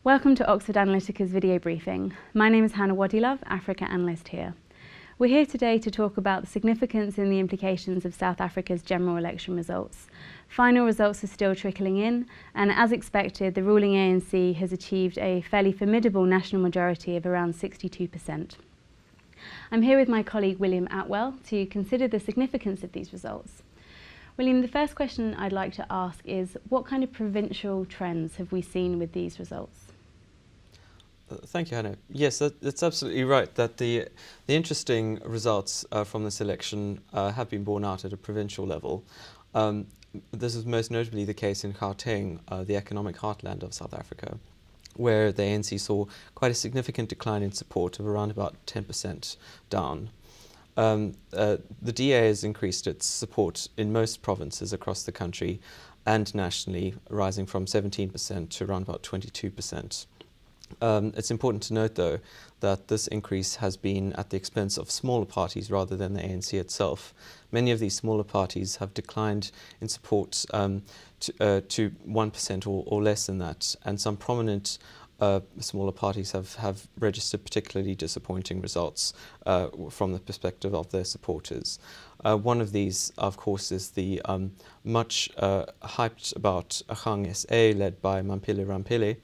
Welcome to Oxford Analytica's video briefing. My name is Hannah Waddilove, Africa Analyst here. We're here today to talk about the significance and the implications of South Africa's general election results. Final results are still trickling in, and as expected, the ruling ANC has achieved a fairly formidable national majority of around 62%. I'm here with my colleague William Attwell to consider the significance of these results. William, the first question I'd like to ask is, what kind of provincial trends have we seen with these results? Thank you, Hannah. Yes, that's absolutely right, that the interesting results from this election have been borne out at a provincial level. This is most notably the case in Gauteng, the economic heartland of South Africa, where the ANC saw quite a significant decline in support of around about 10% down. The DA has increased its support in most provinces across the country and nationally, rising from 17% to around about 22%. It's important to note, though, that this increase has been at the expense of smaller parties rather than the ANC itself. Many of these smaller parties have declined in support to 1% or less than that, and some prominent smaller parties have registered particularly disappointing results from the perspective of their supporters. One of these, of course, is the much hyped about Gang SA, led by Mampile Rampile,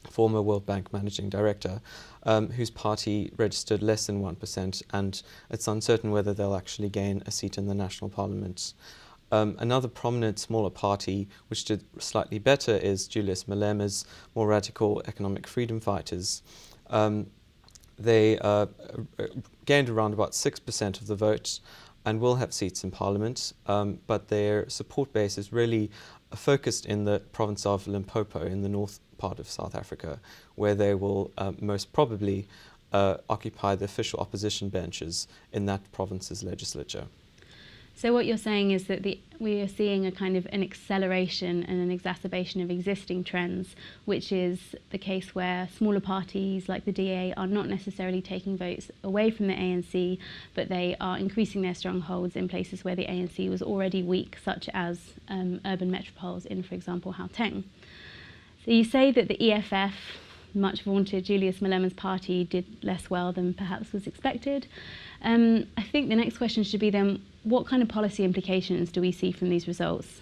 former World Bank Managing Director, whose party registered less than 1%, and it's uncertain whether they'll actually gain a seat in the National Parliament. Another prominent smaller party which did slightly better is Julius Malema's more radical economic freedom fighters. They gained around about 6% of the vote and will have seats in Parliament, but their support base is really focused in the province of Limpopo in the north part of South Africa, where they will most probably occupy the official opposition benches in that province's legislature. So what you're saying is that we are seeing a kind of an acceleration and an exacerbation of existing trends, which is the case where smaller parties like the DA are not necessarily taking votes away from the ANC, but they are increasing their strongholds in places where the ANC was already weak, such as urban metropoles in, for example, Gauteng. So you say that the EFF, much vaunted Julius Malema's party, did less well than perhaps was expected. I think the next question should be then, what kind of policy implications do we see from these results?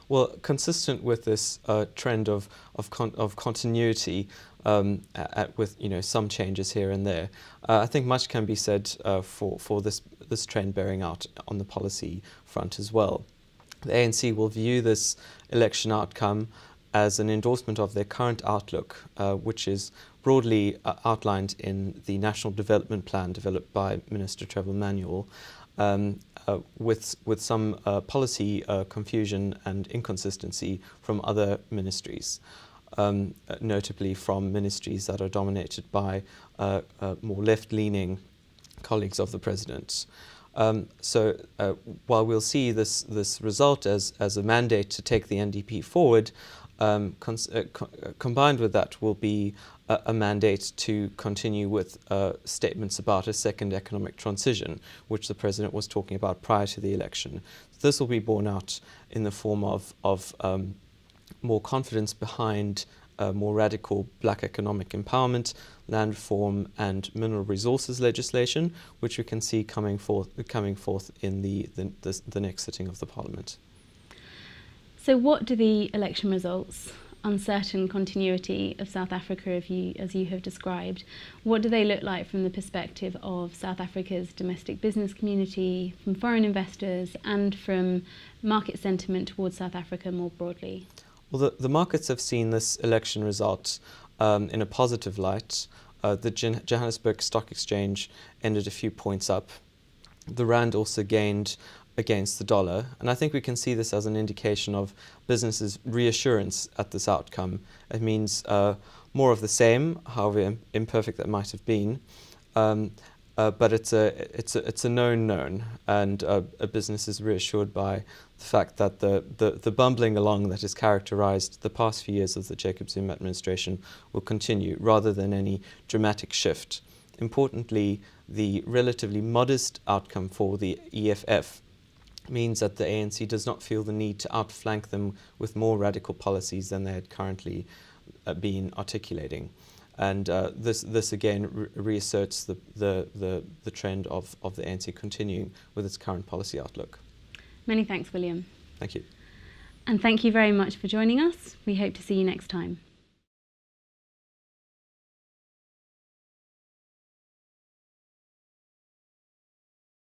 Well, consistent with this trend of continuity, with some changes here and there, I think much can be said for this trend bearing out on the policy front as well. The ANC will view this election outcome as an endorsement of their current outlook, which is broadly outlined in the National Development Plan developed by Minister Trevor Manuel, with some policy confusion and inconsistency from other ministries, notably from ministries that are dominated by more left-leaning colleagues of the President. So while we'll see this result as a mandate to take the NDP forward, combined with that will be a mandate to continue with statements about a second economic transition, which the President was talking about prior to the election. This will be borne out in the form of more confidence behind more radical black economic empowerment, land reform and mineral resources legislation, which we can see coming forth in the next sitting of the Parliament. So what do the election results, uncertain continuity of South Africa as you have described, what do they look like from the perspective of South Africa's domestic business community, from foreign investors and from market sentiment towards South Africa more broadly? Well, the markets have seen this election result in a positive light. The Johannesburg Stock Exchange ended a few points up. The rand also gained against the dollar, and I think we can see this as an indication of businesses' reassurance at this outcome. It means more of the same, however imperfect that might have been, but it's a known, and a business is reassured by the fact that the bumbling along that has characterized the past few years of the Jacob Zuma administration will continue, rather than any dramatic shift. Importantly, the relatively modest outcome for the EFF means that the ANC does not feel the need to outflank them with more radical policies than they had currently been articulating. And this again reasserts the trend of the ANC continuing with its current policy outlook. Many thanks, William. Thank you. And thank you very much for joining us. We hope to see you next time.